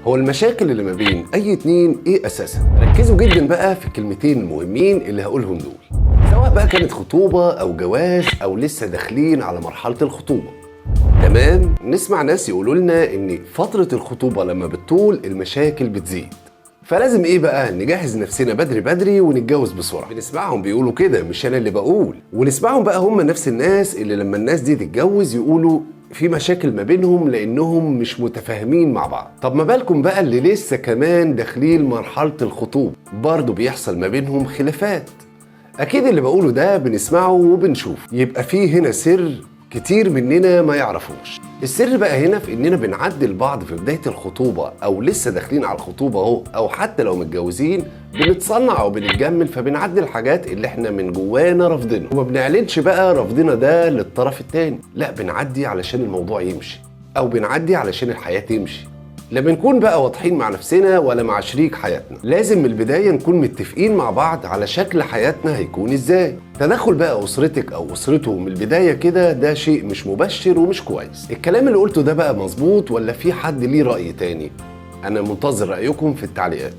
هو المشاكل اللي ما بين اي اتنين ايه اساسها؟ ركزوا جدا بقى في الكلمتين المهمين اللي هقولهم دول، سواء بقى كانت خطوبة او جواز او لسه داخلين على مرحلة الخطوبة. تمام، نسمع ناس يقولوا لنا ان فترة الخطوبة لما بتطول المشاكل بتزيد، فلازم ايه بقى نجهز نفسنا بدري بدري ونتجوز بسرعه. بنسمعهم بيقولوا كده، مش انا اللي بقول. ونسمعهم بقى هم نفس الناس اللي لما الناس دي تتجوز يقولوا في مشاكل ما بينهم لانهم مش متفاهمين مع بعض. طب ما بالكم بقى اللي لسه كمان داخلين مرحله الخطوبه برضه بيحصل ما بينهم خلافات. اكيد اللي بقوله ده بنسمعه وبنشوف، يبقى فيه هنا سر كتير مننا ما يعرفوش. السر بقى هنا في اننا بنعدل بعض في بداية الخطوبة او لسه داخلين على الخطوبة اهو، او حتى لو متجوزين بنتصنع او بنتجمل، فبنعدل الحاجات اللي احنا من جوانا رافضينها، وما بنعلنش بقى رفضنا ده للطرف التاني، لا بنعدي علشان الموضوع يمشي، او بنعدي علشان الحياة تمشي. لا بنكون بقى واضحين مع نفسنا ولا مع شريك حياتنا. لازم من البداية نكون متفقين مع بعض على شكل حياتنا هيكون ازاي. تدخل بقى اسرتك او اسرته من البداية كده ده شيء مش مبشر ومش كويس. الكلام اللي قلته ده بقى مظبوط ولا في حد ليه رأي تاني؟ انا منتظر رأيكم في التعليقات.